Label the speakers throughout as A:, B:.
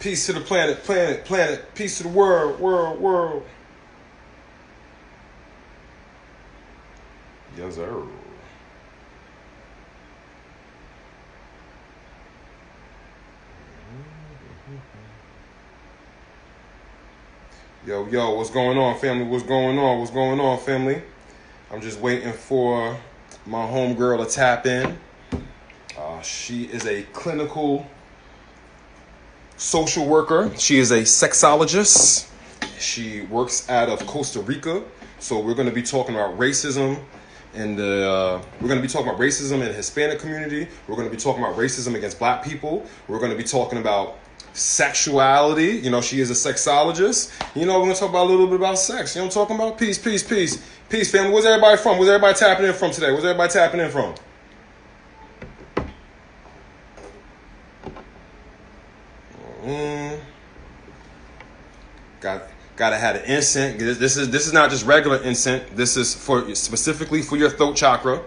A: Peace to the planet, planet, planet. Peace to the world, world, world. Yes, sir. Yo, what's going on, family? What's going on? What's going on, family? I'm just waiting for my homegirl to tap in. She is a clinical social worker. She is a sexologist. She works out of Costa Rica. So we're going to be talking about racism, and we're going to be talking about racism in the Hispanic community. We're going to be talking about racism against Black people. We're going to be talking about sexuality. You know, she is a sexologist. You know, we're going to talk about a little bit about sex. You know what I'm talking about? Peace, peace, peace. Peace, family. Where's everybody from? Where's everybody tapping in from today? Where's everybody tapping in from? Gotta have an incense. This is not just regular incense. This is specifically for your throat chakra.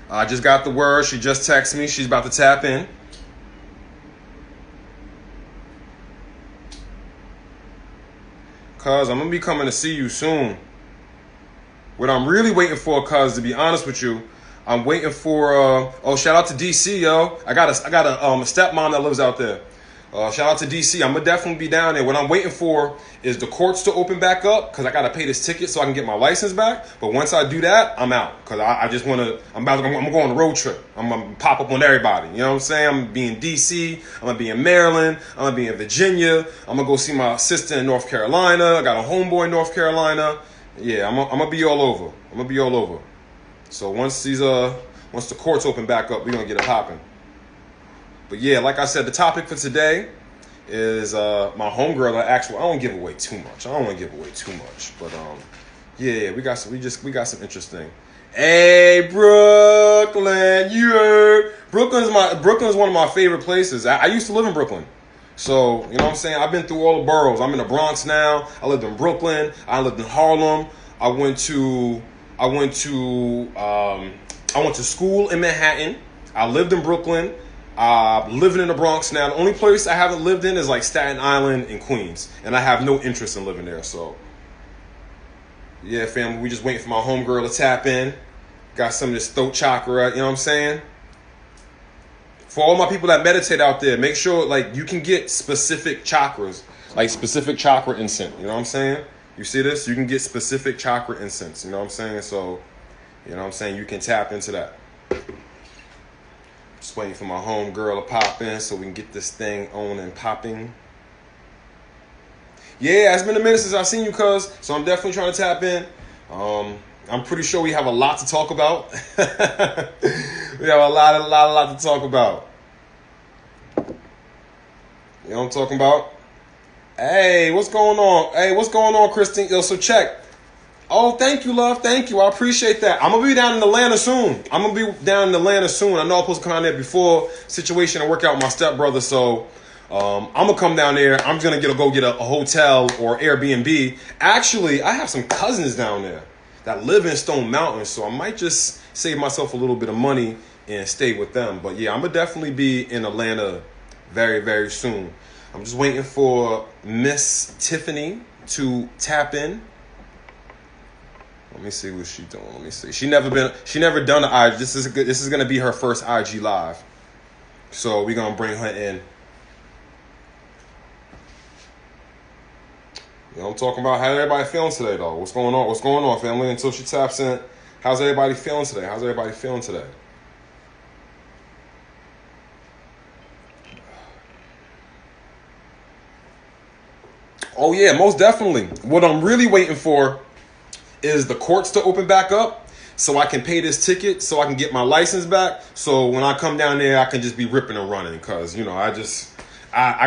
A: I just got the word. She just texted me. She's about to tap in. Cuz I'm gonna be coming to see you soon. What I'm really waiting for, cuz, to be honest with you, I'm waiting for shout out to DC, yo. I got a stepmom that lives out there. Shout out to DC. I'm gonna definitely be down there. What I'm waiting for is the courts to open back up, because I gotta pay this ticket so I can get my license back. But once I do that, I'm out, because I just want to. I'm gonna go on a road trip. I'm gonna pop up on everybody. You know what I'm saying? I'm gonna be in DC. I'm gonna be in Maryland. I'm gonna be in Virginia. I'm gonna go see my sister in North Carolina. I got a homeboy in North Carolina. Yeah, I'm gonna be all over. I'm gonna be all over. So once the courts open back up, we're gonna get it popping. But yeah, like I said, the topic for today is my homegirl. I don't want to give away too much. But yeah, we got some interesting. Hey, Brooklyn, you heard? Brooklyn's one of my favorite places. I used to live in Brooklyn. So, you know what I'm saying? I've been through all the boroughs. I'm in the Bronx now. I lived in Brooklyn. I lived in Harlem. I went to school in Manhattan. I lived in Brooklyn. Living in the Bronx now. The only place I haven't lived in is like Staten Island and Queens. And I have no interest in living there. So, yeah, family, we just waiting for my homegirl to tap in. Got some of this throat chakra, you know what I'm saying? For all my people that meditate out there, make sure like you can get specific chakras, like specific chakra incense. You know what I'm saying? You see this? You can get specific chakra incense. You know what I'm saying? So, you know what I'm saying? You can tap into that. Just waiting for my homegirl to pop in so we can get this thing on and popping. Yeah, it's been a minute since I've seen you, cuz. So I'm definitely trying to tap in. I'm pretty sure we have a lot to talk about. We have a lot to talk about. You know what I'm talking about? Hey, what's going on? Hey, what's going on, Christine? Yo, so check. Oh, thank you, love. Thank you. I appreciate that. I'm going to be down in Atlanta soon. I know I'm supposed to come down there before situation and work out with my stepbrother. So I'm going to come down there. I'm going to go get a hotel or Airbnb. Actually, I have some cousins down there that live in Stone Mountain. So I might just save myself a little bit of money and stay with them. But yeah, I'm going to definitely be in Atlanta very, very soon. I'm just waiting for Miss Tiffany to tap in. Let me see what she's doing. Let me see. She never done an IG. This is gonna be her first IG live. So we're gonna bring her in. You know what I'm talking about? How everybody feeling today though? What's going on? What's going on, family? Until she taps in. How's everybody feeling today? Oh yeah, most definitely. What I'm really waiting for is the courts to open back up so I can pay this ticket, so I can get my license back. So when I come down there, I can just be ripping and running, because, you know, I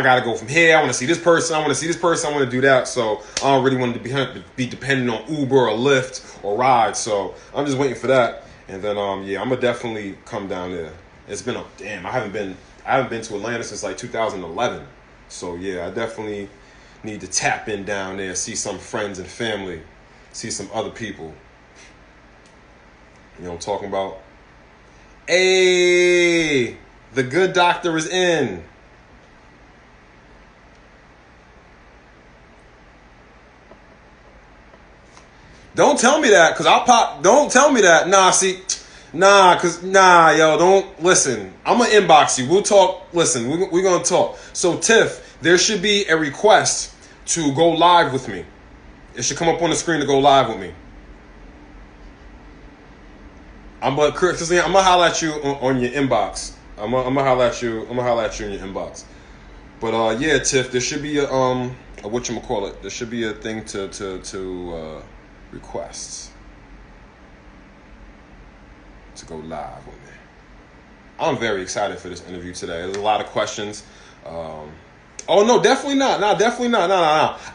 A: got to go from here. I want to see this person. I want to do that. So I don't really want to be dependent on Uber or Lyft or rides. So I'm just waiting for that. And then, I'm going to definitely come down there. It's been I haven't been to Atlanta since like 2011. So yeah, I definitely need to tap in down there, see some friends and family. See some other people. You know what I'm talking about? Hey, the good doctor is in. Don't tell me that, cause I'll pop. Don't tell me that. Nah, see, yo, don't listen. I'm gonna inbox you. We'll talk. Listen, we're gonna talk. So Tiff, there should be a request to go live with me. It should come up on the screen to go live with me. I'm gonna holler at you on your inbox. I'm gonna holler at you. I'm gonna holler at you in your inbox. But yeah, Tiff, there should be a whatchamacallit. There should be a thing to requests to go live with me. I'm very excited for this interview today. There's a lot of questions. Oh no, definitely not. No, definitely not. No.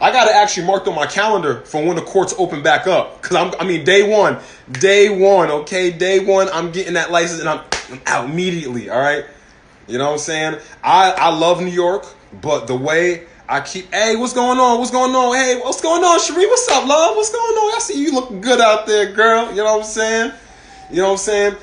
A: I got it actually marked on my calendar for when the courts open back up. Cause day one. Okay, day one. I'm getting that license and I'm out immediately. All right. You know what I'm saying? I love New York, but the way I keep, hey, what's going on? Hey, what's going on, Sheree? What's up, love? What's going on? I see you looking good out there, girl. You know what I'm saying?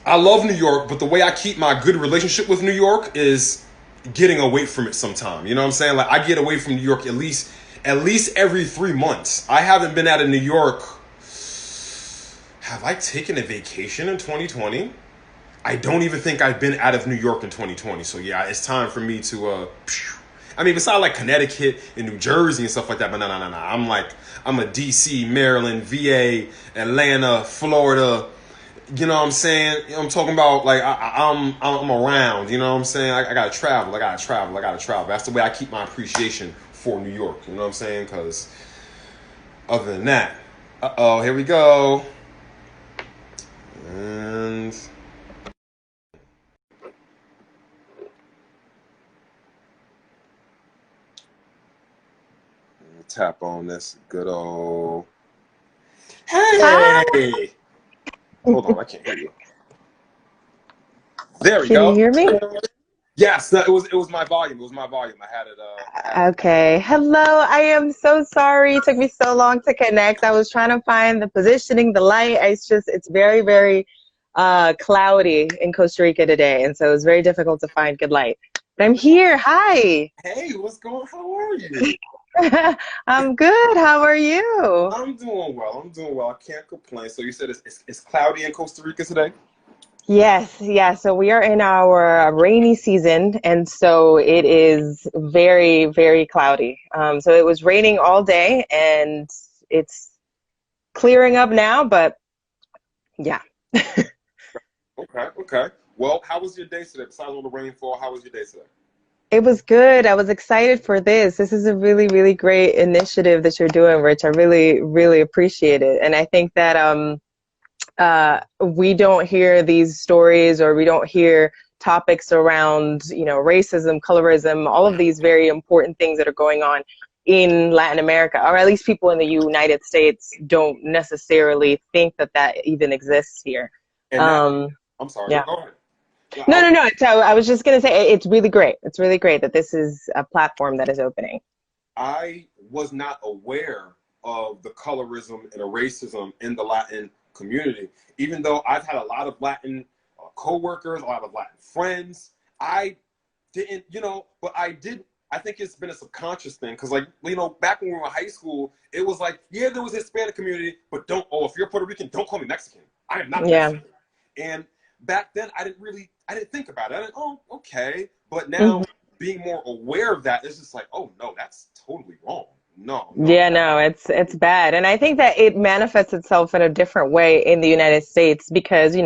A: I love New York, but the way I keep my good relationship with New York is getting away from it sometime. You know what I'm saying? Like, I get away from New York at least every 3 months. I haven't been out of New York. Have I taken a vacation in 2020? I don't even think I've been out of New York in 2020. So yeah, it's time for me to besides like Connecticut and New Jersey and stuff like that, but no. I'm a DC, Maryland, VA, Atlanta, Florida. You know what I'm saying? I'm talking about like I'm around. You know what I'm saying? I gotta travel. That's the way I keep my appreciation for New York. You know what I'm saying? Because other than that, here we go. And tap on this good old. Hey! Hi. Hold on, I can't hear you. There we go.
B: Can you hear me?
A: Yes, it was my volume. I had it.
B: Okay. Hello. I am so sorry. It took me so long to connect. I was trying to find the positioning, the light. It's very, very cloudy in Costa Rica today, and so it's very difficult to find good light. But I'm here. Hi.
A: Hey, what's going on? How are you?
B: I'm good. How are you?
A: I'm doing well. I can't complain. So you said it's cloudy in Costa Rica today?
B: Yes. Yeah. So we are in our rainy season, and so it is very, very cloudy. So it was raining all day, and it's clearing up now, but yeah.
A: Okay. Well, how was your day today? Besides all the rainfall, how was your day today?
B: It was good. I was excited for this. This is a really, really great initiative that you're doing, Rich. I really, really appreciate it. And I think that we don't hear these stories, or we don't hear topics around, racism, colorism, all of these very important things that are going on in Latin America, or at least people in the United States don't necessarily think that even exists here.
A: And I'm sorry.
B: Yeah.
A: Go ahead.
B: No. So I was just going to say, it's really great. It's really great that this is a platform that is opening.
A: I was not aware of the colorism and the racism in the Latin community, even though I've had a lot of Latin co-workers, a lot of Latin friends. I didn't, but I did. I think it's been a subconscious thing, because back when we were in high school, it was like, yeah, there was a Hispanic community, but if you're Puerto Rican, don't call me Mexican. I am not Mexican. And back then, I didn't think about it. Okay. But now being more aware of that, it's just like, oh no, that's totally wrong. No.
B: Yeah, no, it's bad. And I think that it manifests itself in a different way in the United States because,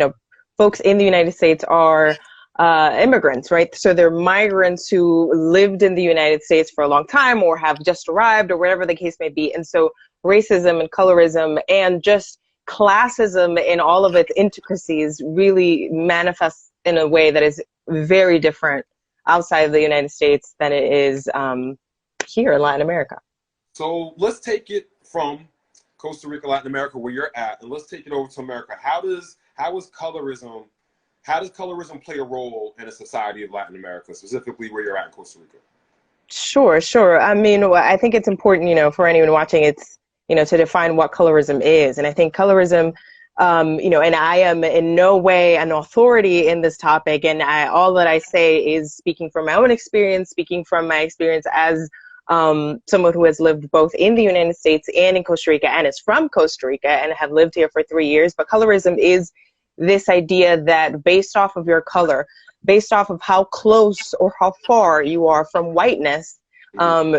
B: folks in the United States are immigrants, right? So they're migrants who lived in the United States for a long time or have just arrived or whatever the case may be. And so racism and colorism and just classism in all of its intricacies really manifests in a way that is very different outside of the United States than it is here in Latin America.
A: So let's take it from Costa Rica, Latin America, where you're at, and let's take it over to America. How does colorism play a role in a society of Latin America, specifically where you're at in Costa Rica?
B: Sure. I mean, I think it's important, for anyone watching, it's, to define what colorism is. And I think colorism, and I am in no way an authority in this topic. And all that I say is speaking from my own experience, speaking from my experience as someone who has lived both in the United States and in Costa Rica and is from Costa Rica and have lived here for 3 years. But colorism is this idea that based off of your color, based off of how close or how far you are from whiteness,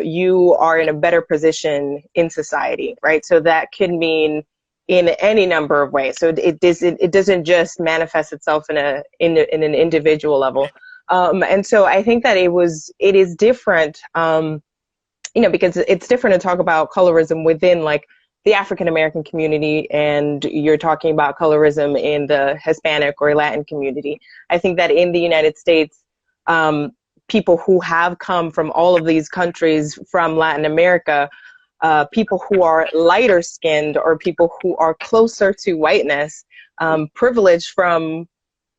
B: you are in a better position in society, right? So that can mean in any number of ways. So it doesn't just manifest itself in an individual level. And so I think that it is different, because it's different to talk about colorism within like the African American community, and you're talking about colorism in the Hispanic or Latin community. I think that in the United States, people who have come from all of these countries from Latin America, people who are lighter skinned or people who are closer to whiteness, privilege from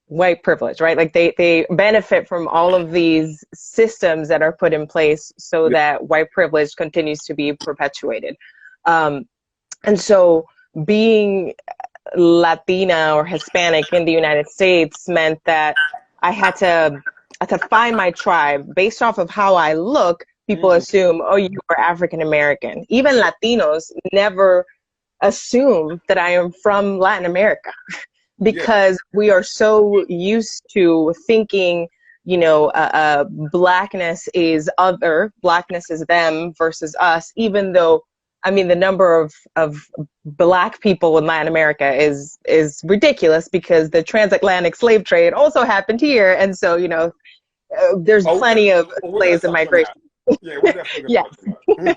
B: white privilege, right? Like they benefit from all of these systems that are put in place so that white privilege continues to be perpetuated. And so being Latina or Hispanic in the United States meant that I had to find my tribe based off of how I look. People assume, oh, you are African American. Even Latinos never assume that I am from Latin America because we are so used to thinking, blackness is other, blackness is them versus us, even though, the number of black people in Latin America is ridiculous because the transatlantic slave trade also happened here. And so, there's plenty of slaves in migration.
A: Yeah, we're definitely
B: yeah.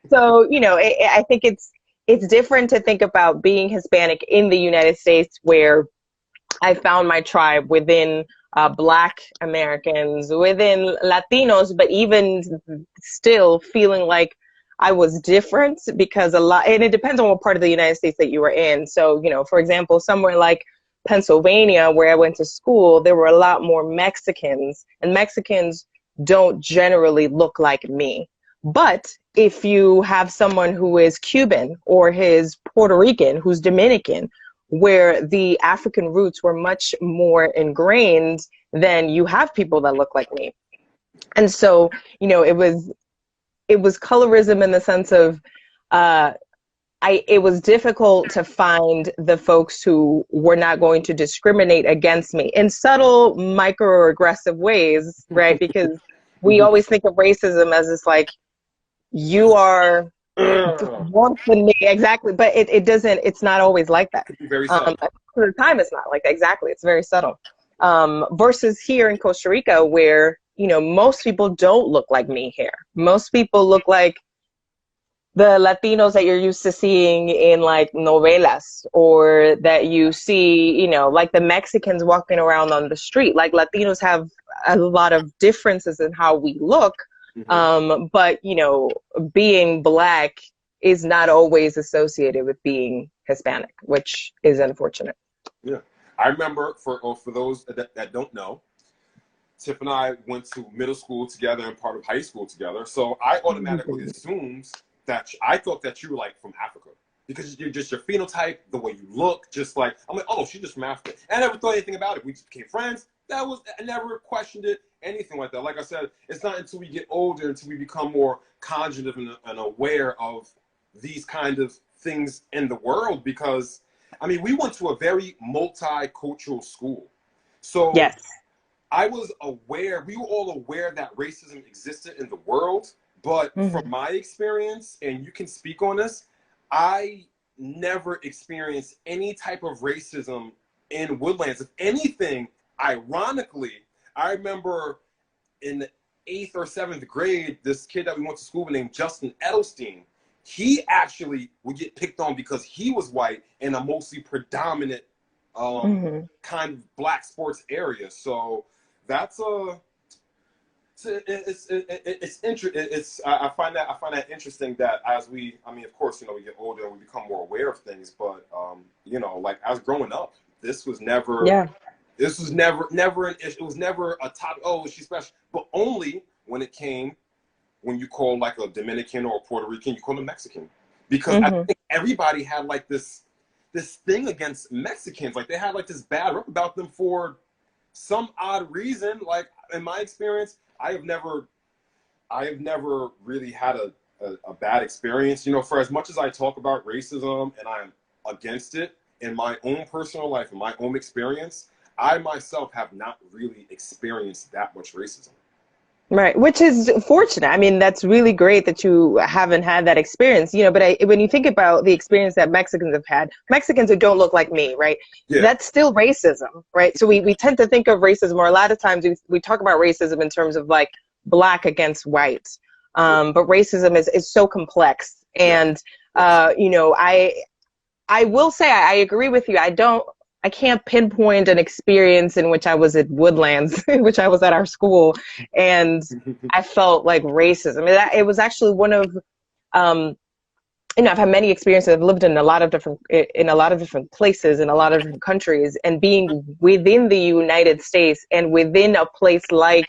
B: So, I think it's different to think about being Hispanic in the United States, where I found my tribe within Black Americans, within Latinos, but even still feeling like I was different because and it depends on what part of the United States that you were in. So, for example, somewhere like Pennsylvania, where I went to school, there were a lot more Mexicans, and Mexicans don't generally look like me. But if you have someone who is Cuban or is Puerto Rican, who's Dominican, where the African roots were much more ingrained, then you have people that look like me. And so, it was colorism in the sense of, it was difficult to find the folks who were not going to discriminate against me in subtle microaggressive ways, right? Because we always think of racism as this like, you are worse than me, exactly, but it doesn't, it's not always like that.
A: Very subtle.
B: For the time it's not like that, exactly, it's very subtle. Versus here in Costa Rica, where most people don't look like me here. Most people look like the Latinos that you're used to seeing in like novelas, or that you see, like the Mexicans walking around on the street. Like Latinos have a lot of differences in how we look. But being Black is not always associated with being Hispanic, which is unfortunate.
A: Yeah, I remember for those that don't know, Tiff and I went to middle school together and part of high school together. So I automatically assumed that I thought that you were like from Africa because you're just your phenotype, the way you look, just like I'm like, oh, she's just from Africa. And I never thought anything about it. We just became friends. I never questioned it, anything like that. Like I said, it's not until we get older, until we become more cognitive and aware of these kind of things in the world. Because, we went to a very multicultural school. So
B: yes.
A: I was aware, we were all aware that racism existed in the world. But from my experience, and you can speak on this, I never experienced any type of racism in Woodlands. If anything, ironically, I remember in the 8th or 7th grade, this kid that we went to school with named Justin Edelstein, he actually would get picked on because he was white in a mostly predominant kind of Black sports area. So that's I find that interesting that as we, of course, we get older and we become more aware of things, but like as growing up, this was never This was never an issue. It was never a topic. Oh, she's special, but only when you call like a Dominican or a Puerto Rican, you call them Mexican, because I think everybody had like this thing against Mexicans. Like they had like this bad rep about them for some odd reason. Like in my experience, I I have never really had a bad experience. You know, for as much as I talk about racism and I'm against it, in my own personal life, in my own experience, I myself have not really experienced that much racism.
B: Right, which is fortunate. I mean, that's really great that you haven't had that experience, you know, but when you think about the experience that Mexicans have had, Mexicans who don't look like me, right?
A: Yeah.
B: That's still racism, right? So we tend to think of racism, or a lot of times we talk about racism in terms of like black against white. But racism is so complex.
A: Yeah.
B: And,
A: Yes.
B: you know, I will say I agree with you. I can't pinpoint an experience in which I was at Woodlands, in which I was at our school, and I felt like racism. It was actually one of, you know, I've had many experiences. I've lived in a lot of different places in a lot of different countries, and being within the United States and within a place like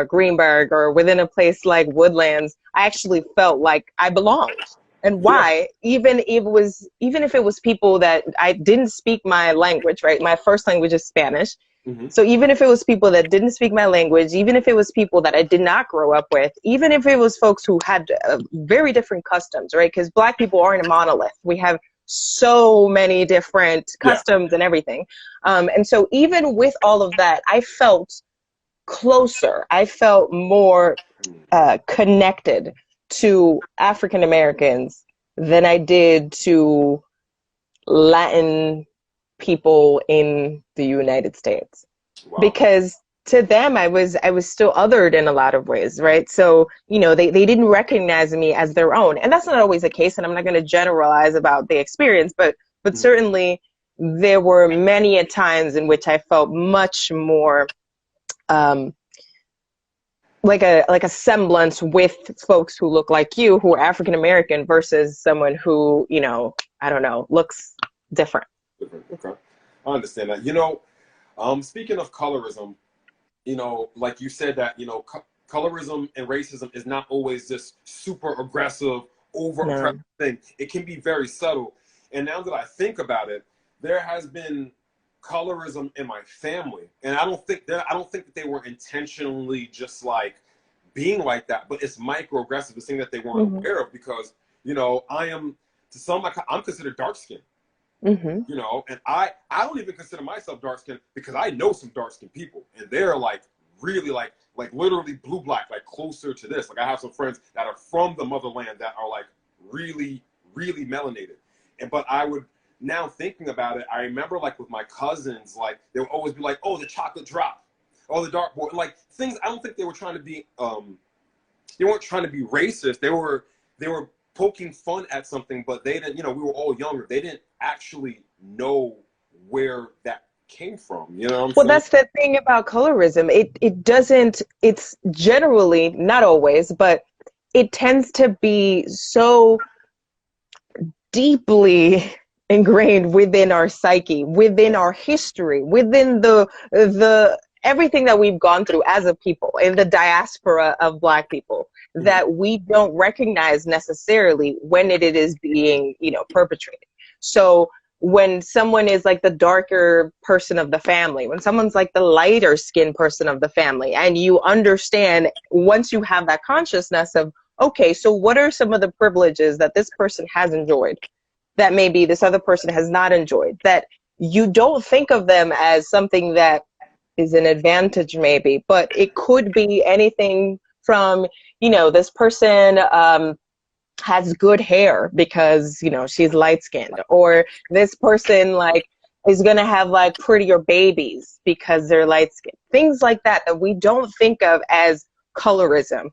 B: Greenberg or within a place like Woodlands, I actually felt like I belonged. And
A: Yeah.
B: why? Even if it was people that I didn't speak my language, right? My first language is Spanish.
A: Hmm.
B: So even if it was people that didn't speak my language, even if it was people that I did not grow up with, even if it was folks who had very different customs, right? Because Black people aren't a monolith. We have so many different
A: Yeah.
B: customs and everything. And so even with all of that, I felt closer. I felt more connected to African Americans than I did to Latin people in the United States,
A: Wow.
B: because to them I was still othered in a lot of ways, right? So, you know, they didn't recognize me as their own, and that's not always the case, and I'm not going to generalize about the experience, but
A: Mhm.
B: certainly there were many a times in which I felt much more um, like a semblance with folks who look like you, who are African American, versus someone who, you know, I don't know, looks different.
A: Different. Okay. I understand that. You know, speaking of colorism, you know, like you said that, you know, colorism and racism is not always this super aggressive, over oppressive
B: No.
A: thing. It can be very subtle. And now that I think about it, there has been colorism in my family, and I don't think that they were intentionally just like being like that, but it's microaggressive, the thing that they weren't
B: Hmm.
A: aware of, because you know I am to some I'm considered dark skinned,
B: Hmm.
A: you know, and I don't even consider myself dark skinned because I know some dark skinned people, and they're like really like literally blue black, like closer to this. Like I have some friends that are from the motherland that are like really melanated, and but I would now thinking about it, I remember like with my cousins, like they would always be like, oh, the chocolate drop, oh, the dark boy, like things. I don't think they were trying to be they weren't trying to be racist. They were poking fun at something, but they didn't. You know, we were all younger. They didn't actually know where that came from. You know what I'm
B: Well,
A: saying?
B: that's the thing about colorism. It doesn't, it's generally, not always, but it tends to be so deeply ingrained within our psyche, within our history, within the everything that we've gone through as a people in the diaspora of Black people,
A: Mm-hmm.
B: that we don't recognize necessarily when it is being, you know, perpetrated. So when someone is like the darker person of the family, when someone's like the lighter skinned person of the family, and you understand, once you have that consciousness of, okay, so what are some of the privileges that this person has enjoyed that maybe this other person has not enjoyed, that you don't think of them as something that is an advantage maybe, but it could be anything from, you know, this person has good hair because, you know, she's light skinned, or this person like is going to have like prettier babies because they're light skinned, things like that that we don't think of as colorism,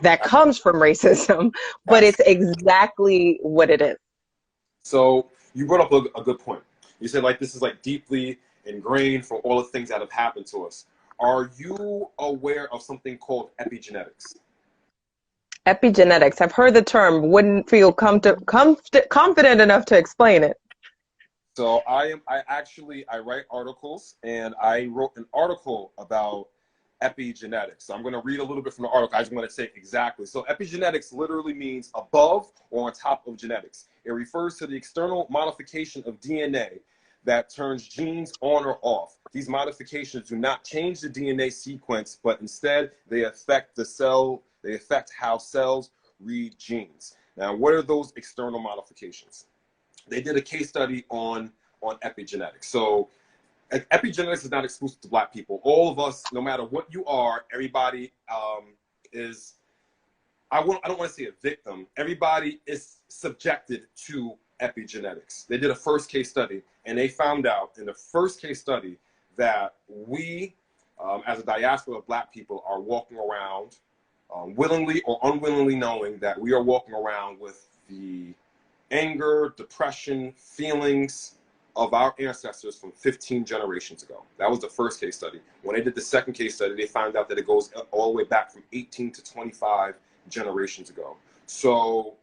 B: that comes from racism, but
A: Yes.
B: it's exactly what it is.
A: So you brought up a good point. You said like this is like deeply ingrained from all the things that have happened to us. Are you aware of something called epigenetics?
B: Epigenetics, I've heard the term, wouldn't feel confident enough to explain it.
A: So I write articles, and I wrote an article about epigenetics. So I'm going to read a little bit from the article. I just want to say exactly. So epigenetics literally means above or on top of genetics. It refers to the external modification of DNA that turns genes on or off. these modifications do not change the DNA sequence, but instead they affect the cell, they affect how cells read genes. Now, what are those external modifications? They did a case study on epigenetics. So epigenetics is not exclusive to Black people. All of us, no matter what you are, everybody is, I don't want to say a victim. Everybody is subjected to epigenetics. They did a first case study, and they found out in the first case study that we, as a diaspora of Black people, are walking around willingly or unwillingly knowing that we are walking around with the anger, depression, feelings of our ancestors from 15 generations ago. That was the first case study. When they did the second case study, they found out that it goes all the way back from 18 to 25 generations ago. So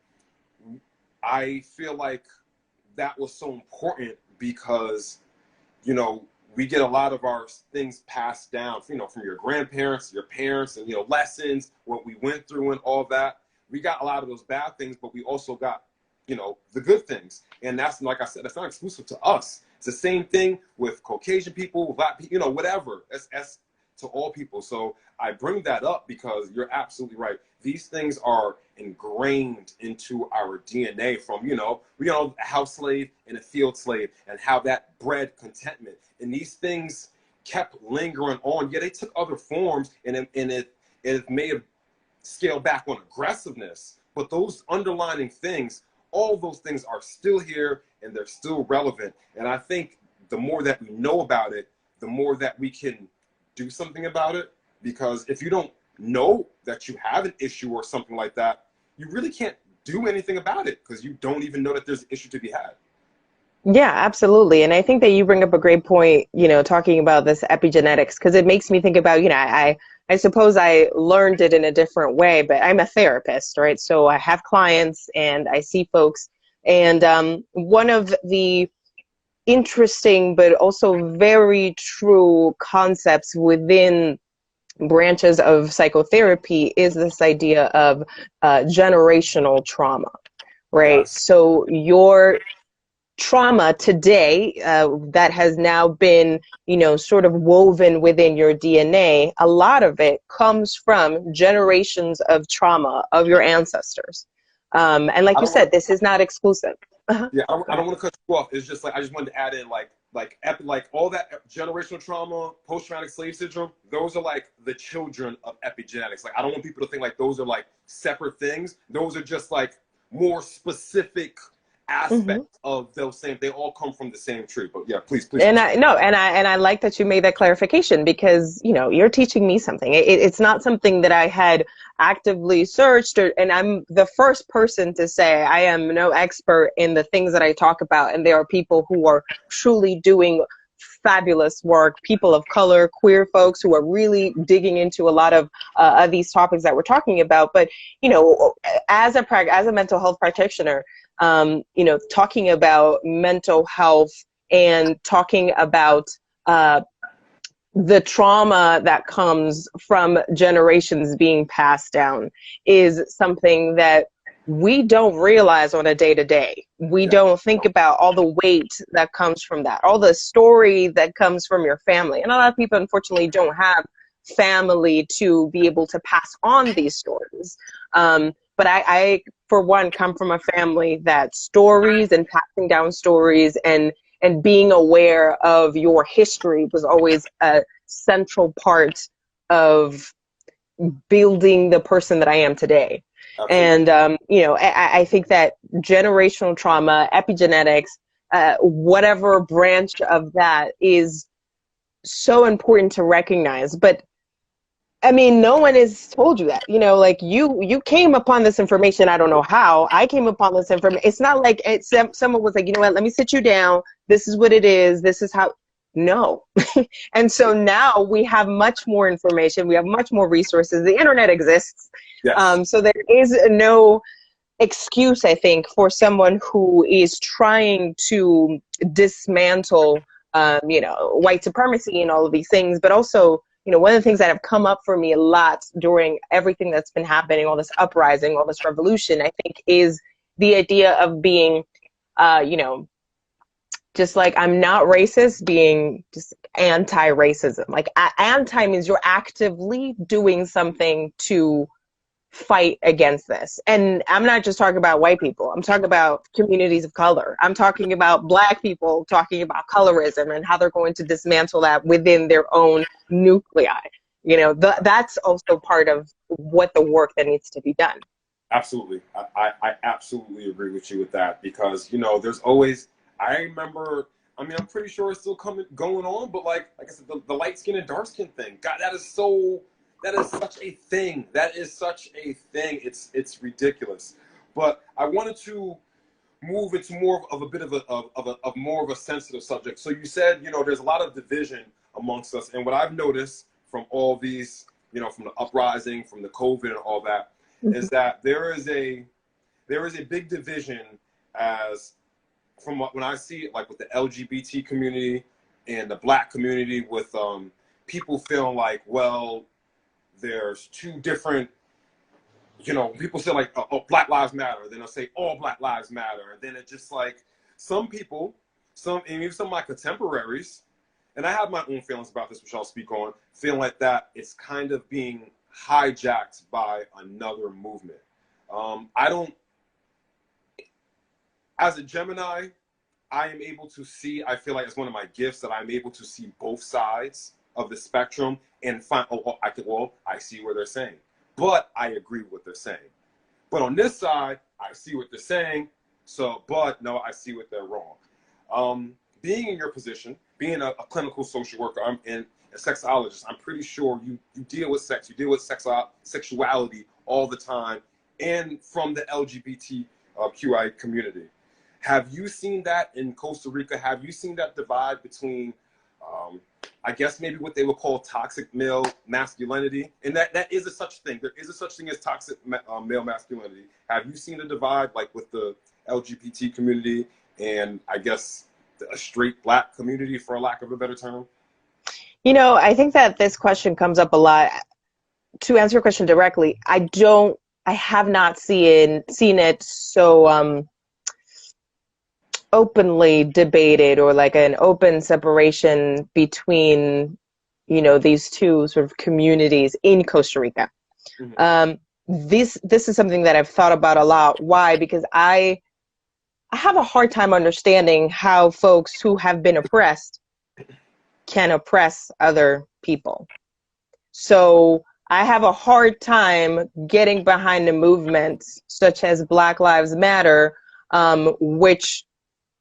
A: I feel like that was so important because, you know, we get a lot of our things passed down, you know, from your grandparents, your parents, and, you know, lessons, what we went through and all that. We got a lot of those bad things, but we also got, you know, the good things. And that's, like I said, that's not exclusive to us. It's the same thing with Caucasian people, Black people, you know, whatever. That's to all people. So I bring that up because you're absolutely right. These things are ingrained into our DNA from, you know, a house slave and a field slave and how that bred contentment. And these things kept lingering on. Yeah, they took other forms and it may have scaled back on aggressiveness, but those underlining things, all those things are still here and they're still relevant. And I think the more that we know about it, the more that we can do something about it. Because if you don't know that you have an issue or something like that, you really can't do anything about it because you don't even know that there's an issue to be had.
B: Yeah, absolutely. And I think that you bring up a great point, you know, talking about this epigenetics, because it makes me think about, you know, I suppose I learned it in a different way, but I'm a therapist, right? So I have clients and I see folks. And one of the interesting but also very true concepts within branches of psychotherapy is this idea of generational trauma, right?
A: Yes.
B: So your trauma today that has now been, you know, sort of woven within your DNA, a lot of it comes from generations of trauma of your ancestors. And like you said, this is not exclusive.
A: Yeah, I don't want to cut you off. It's just like I just wanted to add in like all that generational trauma, post-traumatic slave syndrome. Those are like the children of epigenetics. Like I don't want people to think like those are like separate things. Those are just like more specific aspects of those same. They all come from the same tree. But yeah, please.
B: And I like that you made that clarification because, you know, you're teaching me something. It's not something that I had actively searched, and I'm the first person to say I am no expert in the things that I talk about. And there are people who are truly doing fabulous work, people of color, queer folks who are really digging into a lot of these topics that we're talking about. But, you know, as a mental health practitioner, you know, talking about mental health and talking about the trauma that comes from generations being passed down is something that we don't realize on a day-to-day. We don't think about all the weight that comes from that, all the story that comes from your family. And a lot of people, unfortunately, don't have family to be able to pass on these stories. But I, for one, come from a family that stories and passing down stories and being aware of your history was always a central part of building the person that I am today. Absolutely. And, you know, I think that generational trauma, epigenetics, whatever branch of that is so important to recognize. But I mean, no one has told you that, you know, like you came upon this information. I don't know how I came upon this information. It's not like someone was like, you know what, let me sit you down. This is what it is. This is how. No. And so now we have much more information. We have much more resources. The internet exists. Yes. So there is no excuse, I think, for someone who is trying to dismantle, you know, white supremacy and all of these things, but also, you know, one of the things that have come up for me a lot during everything that's been happening, all this uprising, all this revolution, I think, is the idea of being, you know, Just like I'm not racist, being just anti-racism. Like anti means you're actively doing something to fight against this. And I'm not just talking about white people. I'm talking about communities of color. I'm talking about Black people talking about colorism and how they're going to dismantle that within their own nuclei. You know, that's also part of what the work that needs to be done.
A: Absolutely. I absolutely agree with you with that, because, you know, there's always, I remember, I mean, I'm pretty sure it's still going on, but like I said, the light skin and dark skin thing, God, that is such a thing. That is such a thing. It's ridiculous. But I wanted to move into more of a bit of more of a sensitive subject. So you said, you know, there's a lot of division amongst us, and what I've noticed from all these, you know, from the uprising, from the COVID and all that, is that there is a big division as from when I see it, like with the LGBT community and the Black community, with people feeling like, well, there's two different, you know, people say like, oh, Black Lives Matter, then they'll say all Black Lives Matter, and then it just like some people, and even some of my contemporaries, and I have my own feelings about this, which I'll speak on, feeling like that it's kind of being hijacked by another movement. I don't, as a Gemini, I am able to see, I feel like it's one of my gifts that I'm able to see both sides of the spectrum and find, I see what they're saying, but I agree with what they're saying. But on this side, I see what they're saying, but no, I see what they're wrong. Being in your position, being a clinical social worker, and a sexologist, I'm pretty sure you deal with sex, you deal with sexuality all the time, and from the LGBTQI community. Have you seen that in Costa Rica? Have you seen that divide between, I guess maybe what they would call toxic male masculinity? And that is a such thing. There is a such thing as toxic male masculinity. Have you seen a divide like with the LGBT community and I guess a straight Black community, for a lack of a better term?
B: You know, I think that this question comes up a lot. To answer your question directly, I have not seen it so openly debated, or like an open separation between, you know, these two sort of communities in Costa Rica. Mm-hmm. This is something that I've thought about a lot. Why? Because I have a hard time understanding how folks who have been oppressed can oppress other people. So I have a hard time getting behind the movements such as Black Lives Matter, which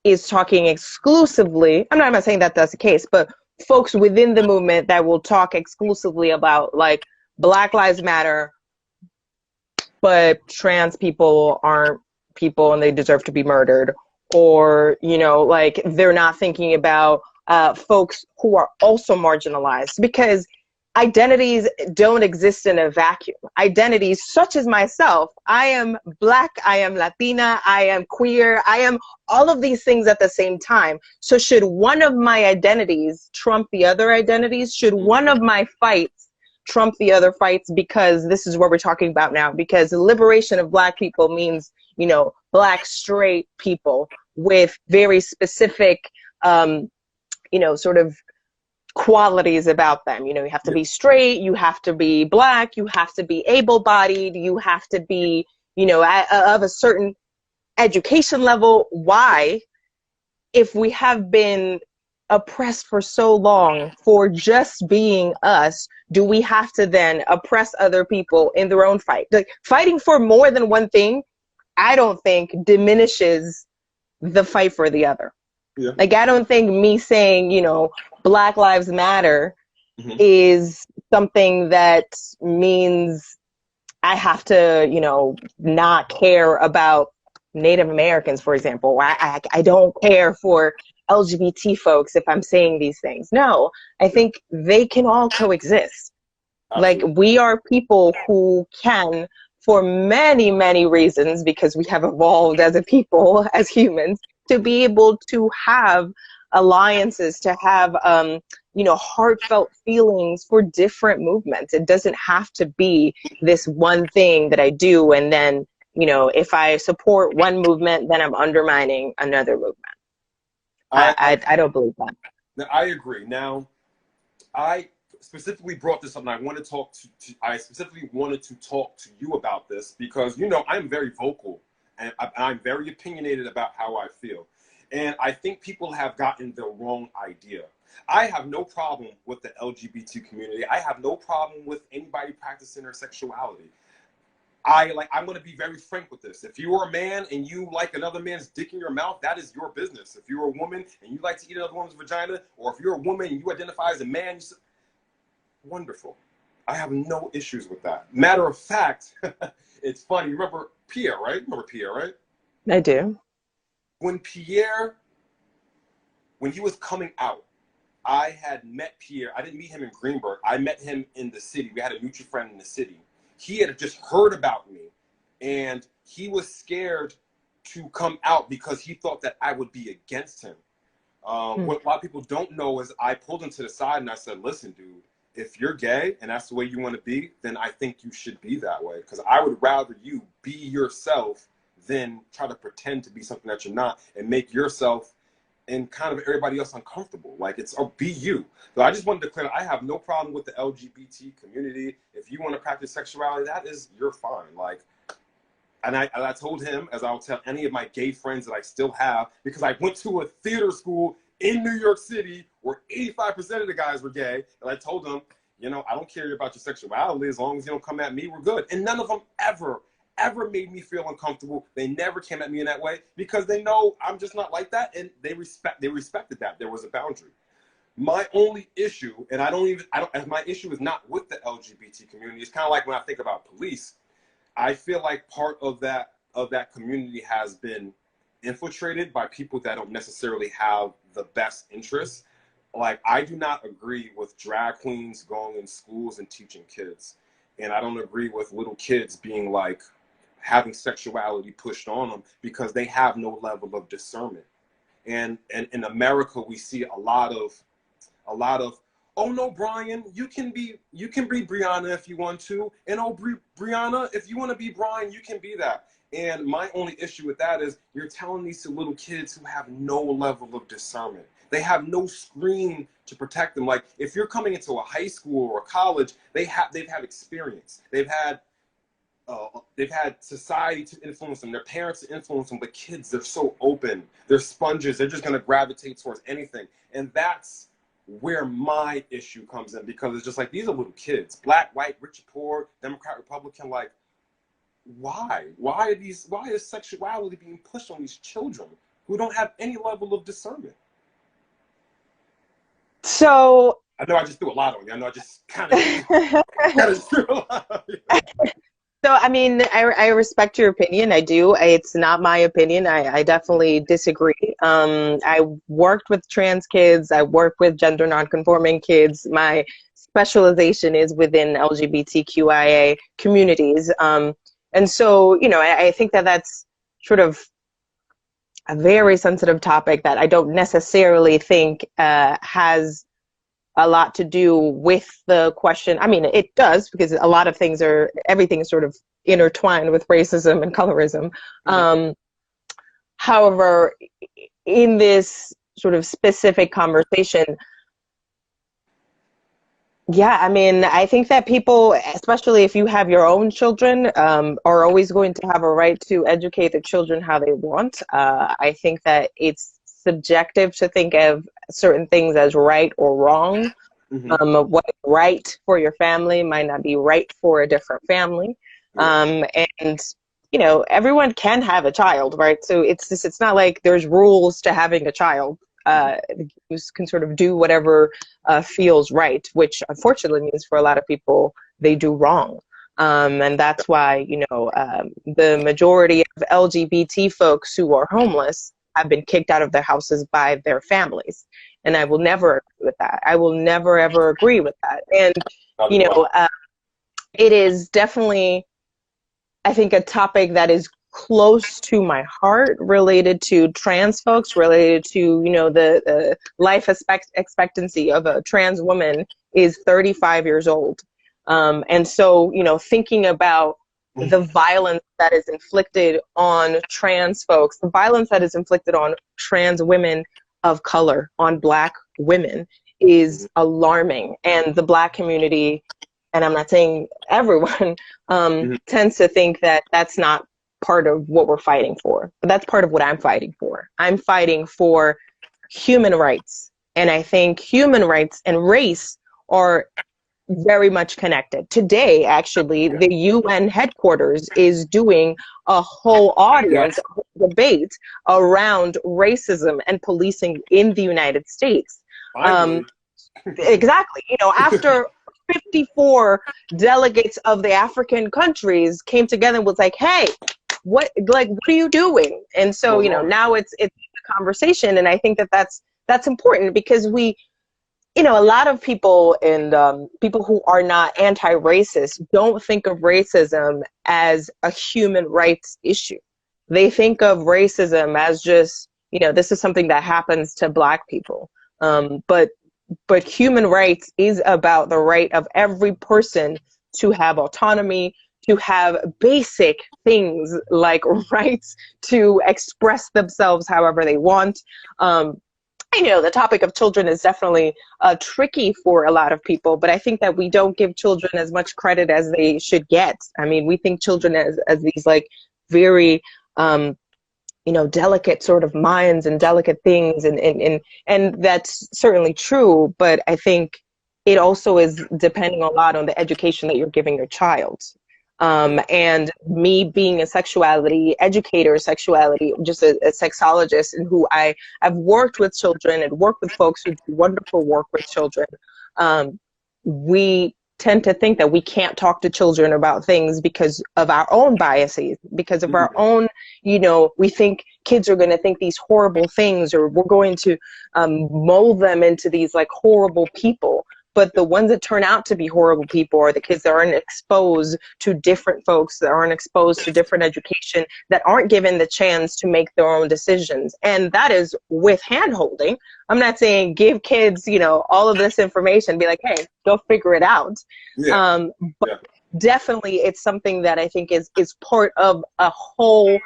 B: is talking exclusively, I'm not saying that that's the case, but folks within the movement that will talk exclusively about like Black Lives Matter, but trans people aren't people and they deserve to be murdered. Or, you know, like they're not thinking about folks who are also marginalized, because identities don't exist in a vacuum. Identities such as myself, I am Black, I am Latina, I am queer, I am all of these things at the same time. So should one of my identities trump the other identities? Should one of my fights trump the other fights? Because this is what we're talking about now, because the liberation of Black people means, you know, Black straight people with very specific, you know, sort of qualities about them. You know, you have to be straight, you have to be Black, you have to be able-bodied, you have to be, you know, of a certain education level. Why, if we have been oppressed for so long for just being us, do we have to then oppress other people in their own fight? Like, fighting for more than one thing, I don't think diminishes the fight for the other. Yeah. Like, I don't think me saying, you know, Black Lives Matter is something that means I have to, you know, not care about Native Americans, for example. I don't care for LGBT folks if I'm saying these things. No, I think they can all coexist. Absolutely. Like, we are people who can, for many, many reasons, because we have evolved as a people, as humans, to be able to have alliances, to have, you know, heartfelt feelings for different movements. It doesn't have to be this one thing that I do, and then, you know, if I support one movement, then I'm undermining another movement. I don't believe that.
A: Now, I agree. Now, I specifically brought this up, and I specifically wanted to talk to you about this because, you know, I'm very vocal and I'm very opinionated about how I feel. And I think people have gotten the wrong idea. I have no problem with the LGBT community. I have no problem with anybody practicing their sexuality. I'm going to be very frank with this. If you're a man and you like another man's dick in your mouth, that is your business. If you're a woman and you like to eat another woman's vagina, or if you're a woman and you identify as a man, wonderful. I have no issues with that. Matter of fact, it's funny. You remember Pierre, right? You remember Pierre, right?
B: I do.
A: When he was coming out, I had met Pierre. I didn't meet him in Greenberg. I met him in the city. We had a mutual friend in the city. He had just heard about me, and he was scared to come out because he thought that I would be against him. What a lot of people don't know is I pulled him to the side and I said, listen, dude, if you're gay and that's the way you want to be, then I think you should be that way, because I would rather you be yourself than try to pretend to be something that you're not and make yourself and kind of everybody else uncomfortable. Like, be you. So I just wanted to clear up, I have no problem with the LGBT community. If you want to practice sexuality, you're fine. Like, and I told him, as I'll tell any of my gay friends that I still have, because I went to a theater school in New York City where 85% of the guys were gay. And I told them, you know, I don't care about your sexuality. As long as you don't come at me, we're good. And none of them ever made me feel uncomfortable. They never came at me in that way because they know I'm just not like that, and they respected that there was a boundary. My only issue, and my issue is not with the LGBT community. It's kind of like when I think about police. I feel like part of that community has been infiltrated by people that don't necessarily have the best interests. Like, I do not agree with drag queens going in schools and teaching kids, and I don't agree with little kids being like having sexuality pushed on them because they have no level of discernment. And in America, we see a lot of, oh no, Brian, you can be Brianna if you want to, and oh, Brianna, if you want to be Brian, you can be that. And my only issue with that is you're telling these little kids who have no level of discernment. They have no screen to protect them. Like, if you're coming into a high school or a college, they've had experience. They've had society to influence them, their parents to influence them, but kids, they're so open. They're sponges. They're just going to gravitate towards anything. And that's where my issue comes in, because it's just like, these are little kids, black, white, rich, poor, Democrat, Republican. Like, why is sexuality being pushed on these children who don't have any level of discernment?
B: So
A: I know I just threw a lot on you. I know I just kind of threw a lot on you.
B: So, I mean, I respect your opinion. I do. It's not my opinion. I definitely disagree. I worked with trans kids. I work with gender nonconforming kids. My specialization is within LGBTQIA communities. And so, you know, I think that that's sort of a very sensitive topic that I don't necessarily think has a lot to do with the question. I mean, it does, because a lot of everything is sort of intertwined with racism and colorism. However, in this sort of specific conversation, yeah, I mean, I think that people, especially if you have your own children, are always going to have a right to educate their children how they want. I think that it's subjective to think of certain things as right or wrong. What's right for your family might not be right for a different family. And, you know, everyone can have a child, right? So it's not like there's rules to having a child. You can sort of do whatever feels right, which unfortunately means for a lot of people, they do wrong. And that's why, you know, the majority of LGBT folks who are homeless have been kicked out of their houses by their families. And I will never agree with that. I will never, ever agree with that. And, you know, it is definitely, I think, a topic that is close to my heart, related to trans folks, related to, you know, the life expectancy of a trans woman is 35 years old. And so, you know, thinking about the violence that is inflicted on trans folks, the violence that is inflicted on trans women of color on Black women is alarming. And the Black community, and I'm not saying everyone, tends to think that that's not part of what we're fighting for. But that's part of what I'm fighting for. I'm fighting for human rights. And I think human rights and race are very much connected. Today, actually, the UN headquarters is doing a whole audience, a whole debate around racism and policing in the United States. Exactly. You know, after 54 delegates of the African countries came together and was like, hey, what are you doing? And so, you know, now it's a conversation. And I think that that's important, because we, you know, a lot of people and people who are not anti-racist don't think of racism as a human rights issue. They think of racism as just, you know, this is something that happens to Black people. But human rights is about the right of every person to have autonomy, to have basic things like rights to express themselves however they want. I know the topic of children is definitely tricky for a lot of people, but I think that we don't give children as much credit as they should get. I mean, we think children as these like very, you know, delicate sort of minds and delicate things, and that's certainly true. But I think it also is depending a lot on the education that you're giving your child. And me being a sexuality educator, just a sexologist, and who I've worked with children and worked with folks who do wonderful work with children, we tend to think that we can't talk to children about things because of our own biases, because of our own, you know, we think kids are going to think these horrible things, or we're going to mold them into these like horrible people. But the ones that turn out to be horrible people are the kids that aren't exposed to different folks, that aren't exposed to different education, that aren't given the chance to make their own decisions. And that is with hand-holding. I'm not saying give kids, you know, all of this information, be like, hey, go figure it out. But definitely it's something that I think is part of a whole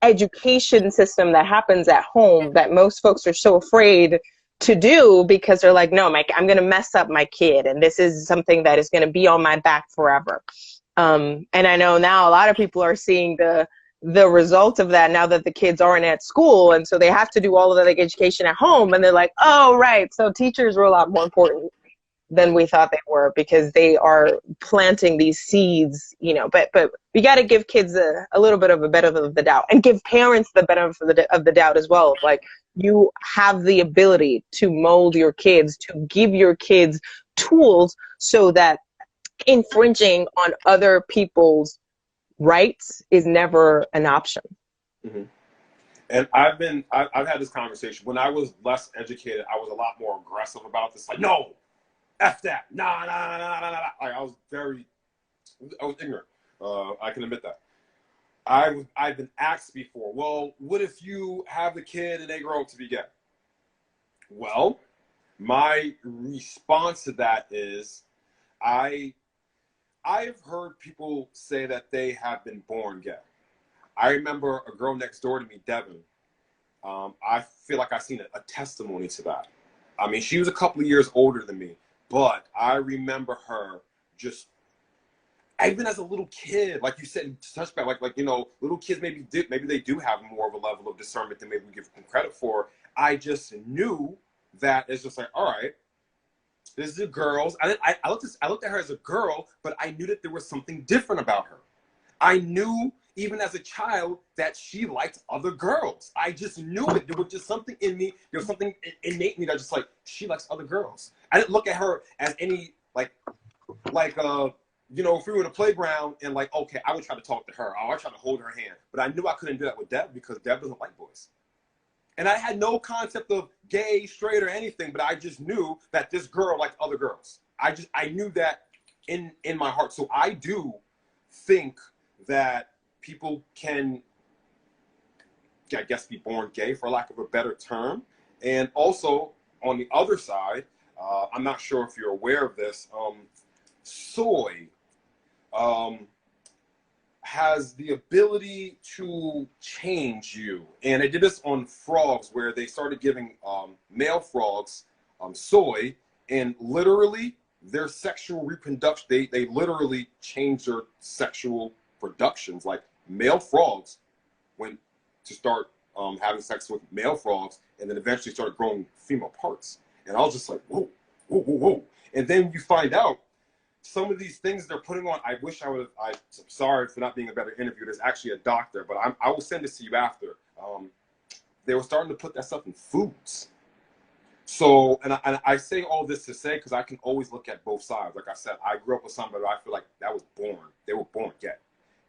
B: education system that happens at home that most folks are so afraid to do, because they're like, no, Mike, I'm going to mess up my kid, and this is something that is going to be on my back forever. And I know now a lot of people are seeing the result of that now that the kids aren't at school, and so they have to do all of the like, education at home, and they're like, oh, right, so teachers were a lot more important than we thought they were, because they are planting these seeds, you know. But we got to give kids a little bit of a benefit of the doubt, and give parents the benefit of the doubt as well. Like, you have the ability to mold your kids, to give your kids tools, so that infringing on other people's rights is never an option.
A: And I've had this conversation. When I was less educated, I was a lot more aggressive about this. Like, no, F that. Nah. I was ignorant. I can admit that. I've been asked before, well, what if you have the kid and they grow up to be gay? Well, my response to that is, I've heard people say that they have been born gay. I remember a girl next door to me, Devin. I feel like I've seen a testimony to that. I mean, she was a couple of years older than me, but I remember her just, even as a little kid, like you said, touchback, like you know, little kids maybe they do have more of a level of discernment than maybe we give them credit for. I just knew that it's just like, all right, this is a girl's. I looked at her as a girl, but I knew that there was something different about her. I knew even as a child that she liked other girls. I just knew it. There was just something in me. There was something innate in me that just like, she likes other girls. I didn't look at her as any you know, if we were in a playground and like, okay, I would try to talk to her. Oh, I try to hold her hand. But I knew I couldn't do that with Deb, because Deb doesn't like boys. And I had no concept of gay, straight, or anything, but I just knew that this girl liked other girls. I knew that in my heart. So I do think that people can, I guess, be born gay, for lack of a better term. And also, on the other side, I'm not sure if you're aware of this, soy has the ability to change you. And they did this on frogs, where they started giving male frogs soy, and literally their sexual reproduction, they literally changed their sexual productions. Like male frogs went to start having sex with male frogs, and then eventually started growing female parts. And I was just like, whoa, whoa, whoa, whoa. And then you find out some of these things they're putting on. I wish I would have, I'm sorry for not being a better interviewer. There's actually a doctor, but I will send this to you after. They were starting to put that stuff in foods. So, and I say all this to say, because I can always look at both sides. Like I said, I grew up with somebody I feel like that was born. They were born gay.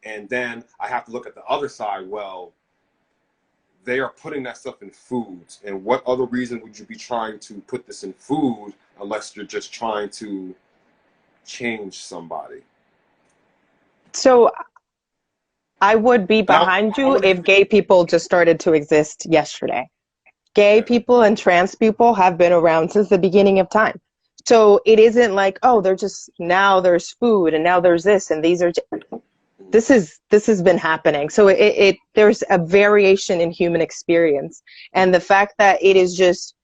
A: And then I have to look at the other side. Well, they are putting that stuff in foods. And what other reason would you be trying to put this in food unless you're just trying to change somebody?
B: So I would be behind you if gay people just started to exist yesterday. Gay people and trans people have been around since the beginning of time. So it isn't like, oh, they're just, now there's food and now there's this and these are, this has been happening. So there's a variation in human experience. And the fact that it is just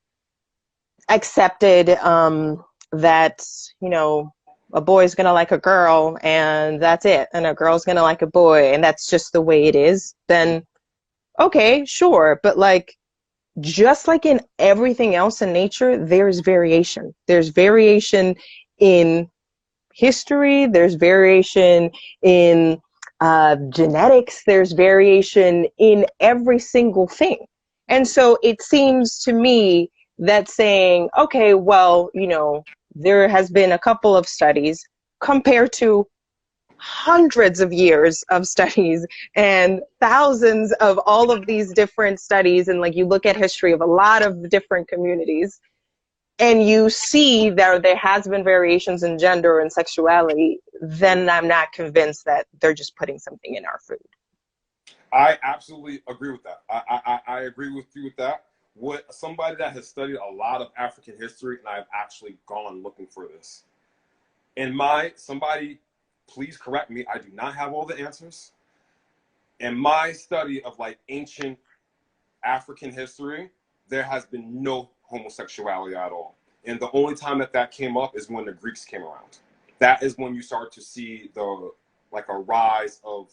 B: accepted that, you know, a boy's gonna like a girl and that's it, and a girl's gonna like a boy and that's just the way it is, then okay, sure. But like, just like in everything else in nature, there's variation. There's variation in history, there's variation in genetics, there's variation in every single thing. And so it seems to me that saying, okay, well, you know, there has been a couple of studies compared to hundreds of years of studies and thousands of all of these different studies, and like you look at history of a lot of different communities and you see that there has been variations in gender and sexuality, then I'm not convinced that they're just putting something in our food.
A: I absolutely agree with that. I agree with you with that. What somebody that has studied a lot of African history, and I've actually gone looking for this. Somebody, please correct me, I do not have all the answers. In my study of like ancient African history, there has been no homosexuality at all. And the only time that came up is when the Greeks came around. That is when you start to see like a rise of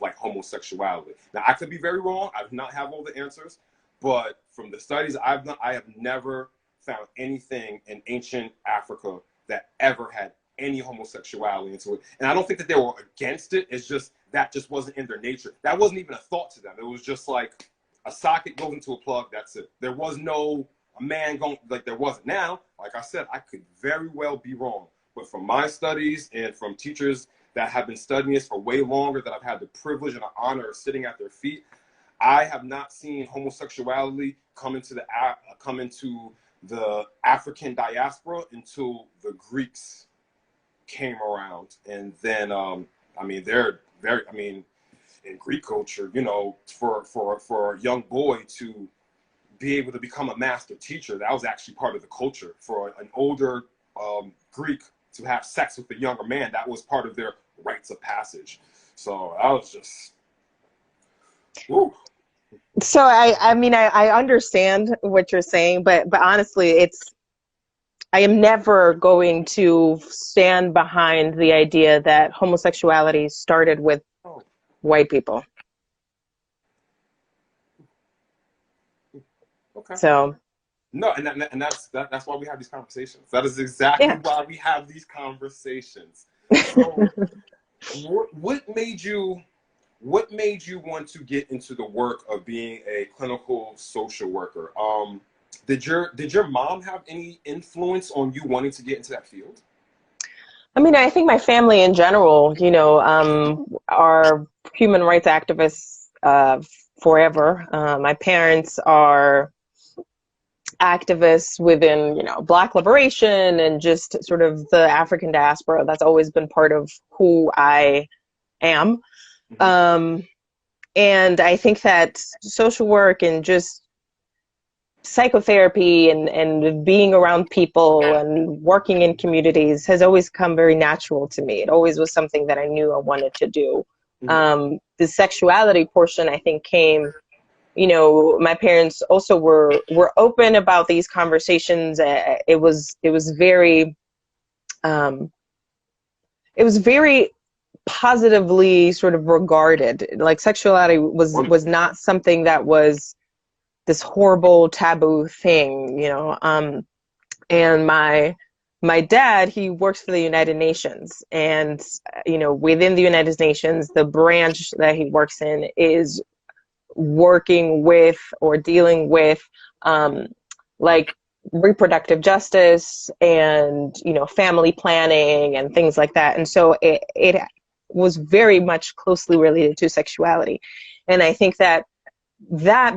A: like homosexuality. Now I could be very wrong. I do not have all the answers, but from the studies I've done, I have never found anything in ancient Africa that ever had any homosexuality into it. And I don't think that they were against it. It's just that just wasn't in their nature. That wasn't even a thought to them. It was just like a socket goes into a plug. That's it. There was no a man going like there wasn't now. Like I said, I could very well be wrong. But from my studies and from teachers that have been studying this for way longer, that I've had the privilege and the honor of sitting at their feet, I have not seen homosexuality come into the African diaspora until the Greeks came around. And then, I mean, they're very, I mean, in Greek culture, you know, for a young boy to be able to become a master teacher, that was actually part of the culture. For an older Greek to have sex with a younger man, that was part of their rites of passage. So I was just, woo.
B: So I mean, I understand what you're saying, but honestly, I am never going to stand behind the idea that homosexuality started with white people.
A: Okay.
B: So.
A: No, and that's why we have these conversations. That is exactly why we have these conversations. So, what made you want to get into the work of being a clinical social worker? Did your mom have any influence on you wanting to get into that field?
B: I mean, I think my family in general, you know, are human rights activists forever. My parents are activists within, you know, Black liberation and just sort of the African diaspora. That's always been part of who I am. And I think that social work and just psychotherapy and being around people and working in communities has always come very natural to me. It always was something that I knew I wanted to do. The sexuality portion, I think, came, you know, my parents also were open about these conversations. It was very positively sort of regarded. Like sexuality was not something that was this horrible taboo thing, you know. And my dad, he works for the United Nations, and you know, within the United Nations, the branch that he works in is working with or dealing with like reproductive justice and, you know, family planning and things like that. And so it was very much closely related to sexuality. And I think that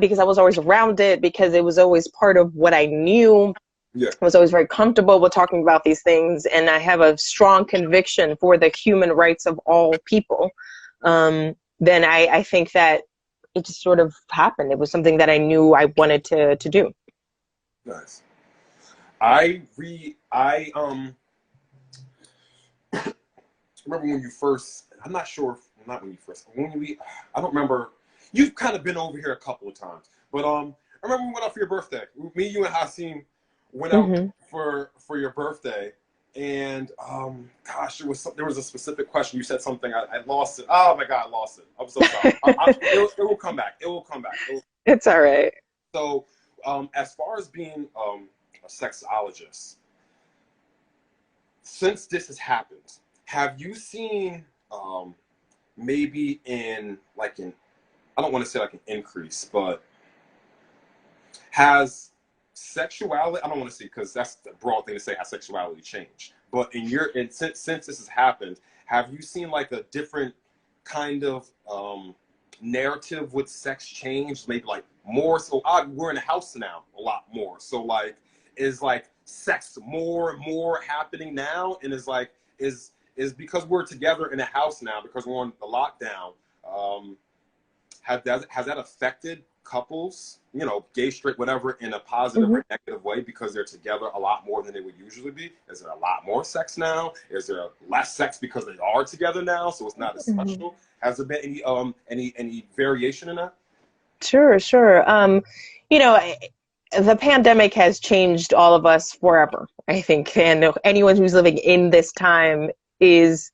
B: because I was always around it, because it was always part of what I knew, I was always very comfortable with talking about these things, and I have a strong conviction for the human rights of all people, then I think that it just sort of happened. It was something that I knew I wanted to do.
A: Nice. I remember when you first, I'm not sure, not when you first, I don't remember, you've kind of been over here a couple of times, but I remember we went out for your birthday. Me, you, and Hasim went out for your birthday, and gosh, there was a specific question. You said something, I lost it. Oh my God, I lost it. I'm so sorry. It will come back. It will come back.
B: It's all right.
A: So, as far as being a sexologist, since this has happened, have you seen maybe I don't want to say like an increase, but has sexuality, I don't want to say, because that's the broad thing to say, has sexuality changed, but since this has happened, have you seen like a different kind of narrative with sex change? Maybe like more so, we're in a house now a lot more, so like is like sex more and more happening now, and is because we're together in a house now, because we're on the lockdown, has that affected couples, you know, gay, straight, whatever, in a positive or negative way, because they're together a lot more than they would usually be? Is there a lot more sex now? Is there less sex because they are together now, so it's not as special? Has there been any variation in that?
B: Sure. You know, the pandemic has changed all of us forever, I think, and anyone who's living in this time is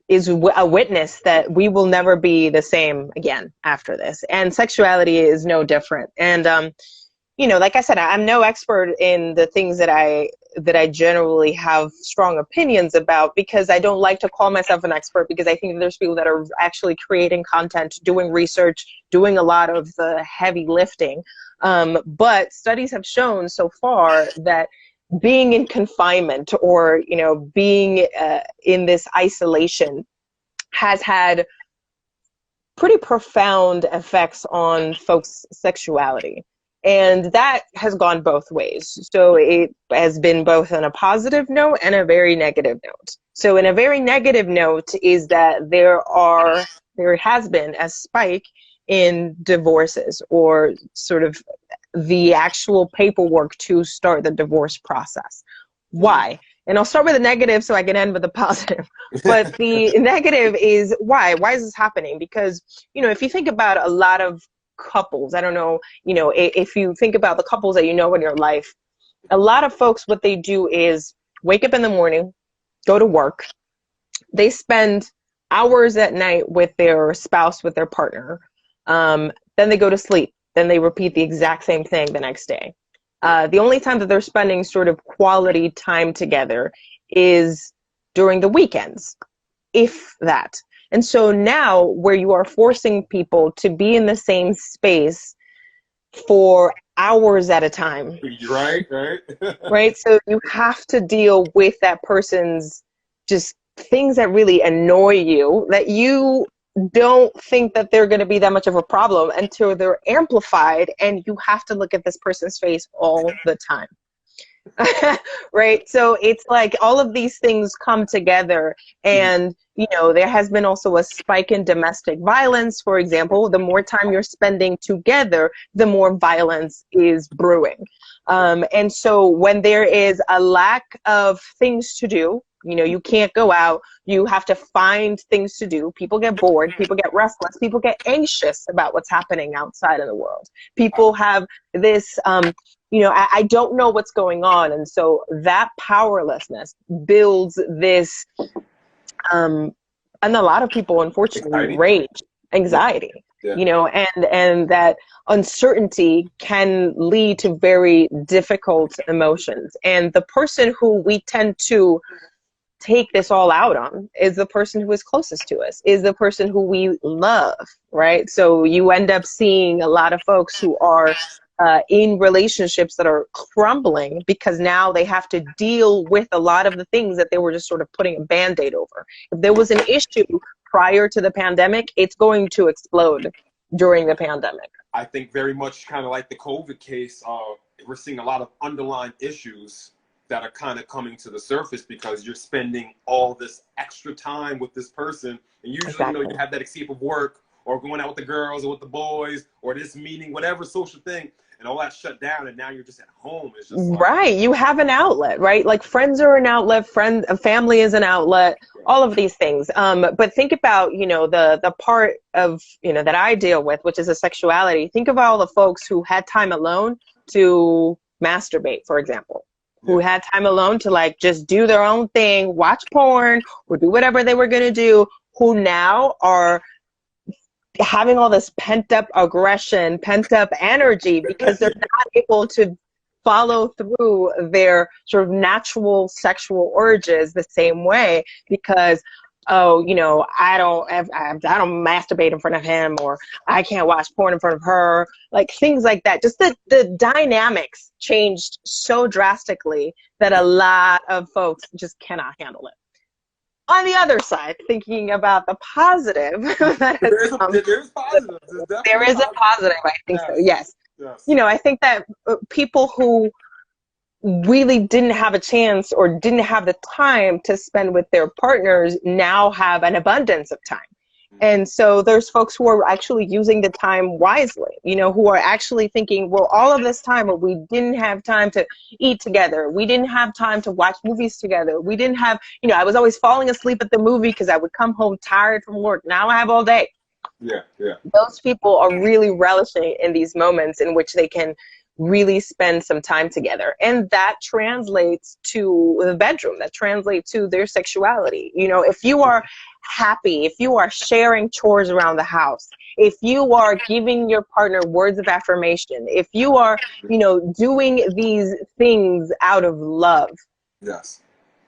B: a witness that we will never be the same again after this, and sexuality is no different. And you know, like I said, I'm no expert in the things that I generally have strong opinions about, because I don't like to call myself an expert, because I think there's people that are actually creating content, doing research, doing a lot of the heavy lifting. But studies have shown so far that being in confinement, or, you know, being in this isolation has had pretty profound effects on folks' sexuality. And that has gone both ways. So it has been both on a positive note and a very negative note. So in a very negative note is that there has been a spike in divorces, or sort of the actual paperwork to start the divorce process. Why? And I'll start with the negative so I can end with the positive. But the negative is why? Why is this happening? Because, you know, if you think about a lot of couples, I don't know, you know, if you think about the couples that you know in your life, a lot of folks, what they do is wake up in the morning, go to work. They spend hours at night with their spouse, with their partner. Then they go to sleep. Then they repeat the exact same thing the next day. The only time that they're spending sort of quality time together is during the weekends, if that. And so now, where you are forcing people to be in the same space for hours at a time.
A: Right.
B: Right. So you have to deal with that person's just things that really annoy you, that you don't think that they're going to be that much of a problem until they're amplified, and you have to look at this person's face all the time. Right? So it's like all of these things come together, and there has been also a spike in domestic violence, for example. The more time you're spending together, the more violence is brewing. And so when there is a lack of things to do, you can't go out, you have to find things to do. People get bored, people get restless, people get anxious about what's happening outside of the world. People have this, I don't know what's going on. And so that powerlessness builds this, and a lot of people, unfortunately, rage, anxiety, and that uncertainty can lead to very difficult emotions. And the person who we tend to take this all out on is the person who is closest to us, is the person who we love, right? So you end up seeing a lot of folks who are in relationships that are crumbling because now they have to deal with a lot of the things that they were just sort of putting a Band-Aid over. If there was an issue prior to the pandemic, it's going to explode during the pandemic.
A: I think very much kind of like the COVID case, we're seeing a lot of underlying issues that are kind of coming to the surface because you're spending all this extra time with this person. And usually,
B: Exactly.
A: You have that escape of work or going out with the girls or with the boys or this meeting, whatever social thing, and all that shut down. And now you're just at home. It's just like,
B: right. You have an outlet, right? Like friends are an outlet, family is an outlet, all of these things. But think about, the part of, that I deal with, which is a sexuality. Think of all the folks who had time alone to masturbate, for example. Who had time alone to like just do their own thing, watch porn, or do whatever they were going to do, who now are having all this pent up aggression, pent up energy because they're not able to follow through their sort of natural sexual urges the same way because, I don't masturbate in front of him, or I can't watch porn in front of her, like things like that. Just the dynamics changed so drastically that a lot of folks just cannot handle it. On the other side, thinking about the positive,
A: there is positive.
B: There is a positive, I think so, yes. I think that people who really didn't have a chance or didn't have the time to spend with their partners now have an abundance of time. And so there's folks who are actually using the time wisely, who are actually thinking, well, all of this time where we didn't have time to eat together, we didn't have time to watch movies together, we didn't have, I was always falling asleep at the movie because I would come home tired from work. Now I have all day.
A: Yeah.
B: Those people are really relishing in these moments in which they can really spend some time together. And that translates to the bedroom, that translates to their sexuality. If you are happy, if you are sharing chores around the house, if you are giving your partner words of affirmation, if you are, doing these things out of love.
A: Yes.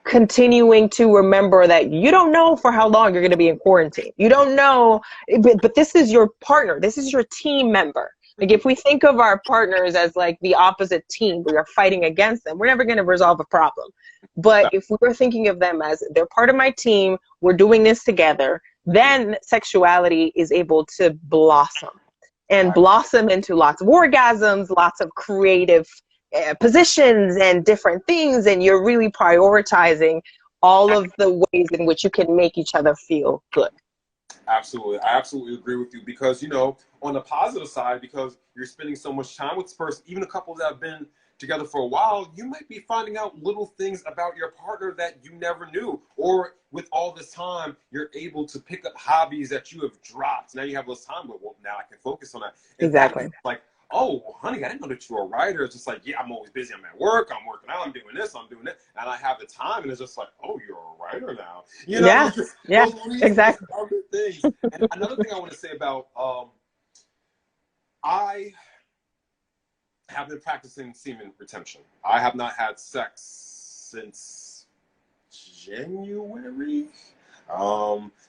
B: Continuing to remember that you don't know for how long you're going to be in quarantine. You don't know, but this is your partner. This is your team member. Like if we think of our partners as like the opposite team, we are fighting against them, we're never going to resolve a problem. But if we're thinking of them as they're part of my team, we're doing this together, then sexuality is able to blossom and blossom into lots of orgasms, lots of creative positions and different things. And you're really prioritizing all of the ways in which you can make each other feel good.
A: Absolutely. I absolutely agree with you because, on the positive side, because you're spending so much time with this person, even a couple that have been together for a while, you might be finding out little things about your partner that you never knew. Or with all this time, you're able to pick up hobbies that you have dropped. Now you have less time, but well, now I can focus on that. And
B: exactly.
A: Like, oh, well, honey, I didn't know that you were a writer. It's just like, yeah, I'm always busy. I'm at work. I'm working out. I'm doing this. I'm doing that. And I have the time. And it's just like, oh, you're a writer now.
B: Yeah, exactly.
A: Other things. And another thing I want to say about, I have been practicing semen retention. I have not had sex since January.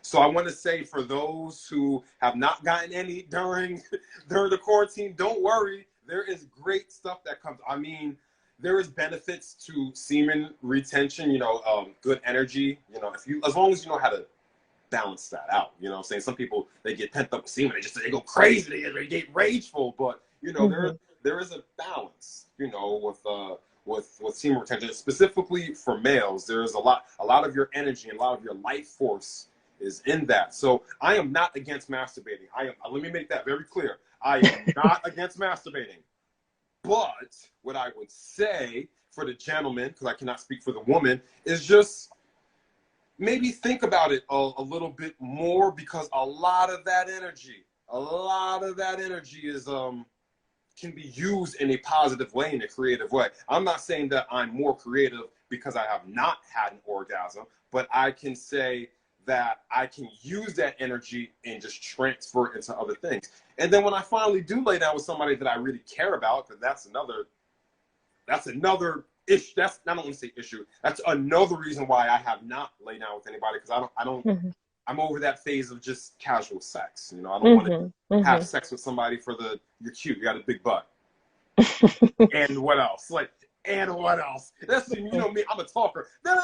A: So I want to say for those who have not gotten any during the quarantine, don't worry. There is great stuff that comes. I mean, there is benefits to semen retention. Good energy. As long as you know how to balance that out. You know what I'm saying? Some people, they get pent up with semen. They go crazy. They get rageful. But there is a balance. with semen retention, specifically for males. There's a lot of your energy and a lot of your life force is in that. So I am not against masturbating. Let me make that very clear. I am not against masturbating. But what I would say for the gentleman, because I cannot speak for the woman, is just maybe think about it a little bit more, because a lot of that energy is can be used in a positive way, in a creative way. I'm not saying that I'm more creative because I have not had an orgasm, but I can say that I can use that energy and just transfer it into other things. And then when I finally do lay down with somebody that I really care about, because that's another issue. That's not only say issue. That's another reason why I have not laid down with anybody, because I don't. I'm over that phase of just casual sex. You know, I don't want to have sex with somebody for you're cute, you got a big butt, and what else? And what else? That's, you know me, I'm a talker. No,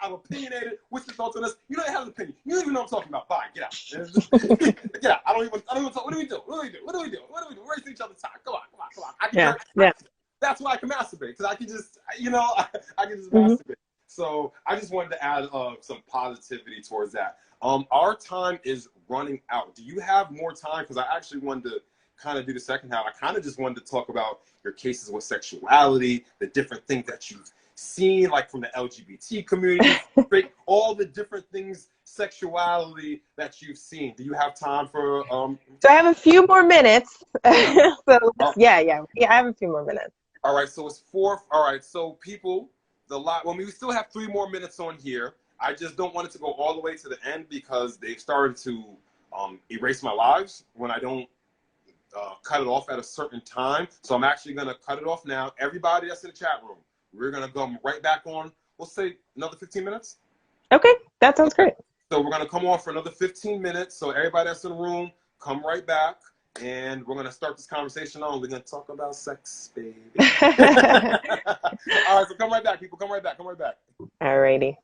A: I'm opinionated. What's your thoughts on this? You don't have an opinion. You don't even know what I'm talking about. Bye, get out. Get out. I don't even talk. What do we do? We're wasting each other's time. Come on. That's why I can masturbate, because I can just, I can just masturbate. So I just wanted to add some positivity towards that. Our time is running out. Do you have more time? Because I actually wanted to kind of do the second half. I kind of just wanted to talk about your cases with sexuality, the different things that you've seen, like from the LGBT community, all the different things, sexuality that you've seen. Do you have time for?
B: So I have a few more minutes. Yeah, I have a few more minutes.
A: All right, so it's 4. All right, so people, we still have 3 more minutes on here. I just don't want it to go all the way to the end, because they've started to erase my lives when I don't cut it off at a certain time. So I'm actually going to cut it off now. Everybody that's in the chat room, we're going to come right back on. We'll say another 15 minutes.
B: Okay, that sounds great.
A: So we're going to come on for another 15 minutes. So everybody that's in the room, come right back. And we're going to start this conversation on. We're going to talk about sex, baby. All right, so come right back, people. Come right back. All righty.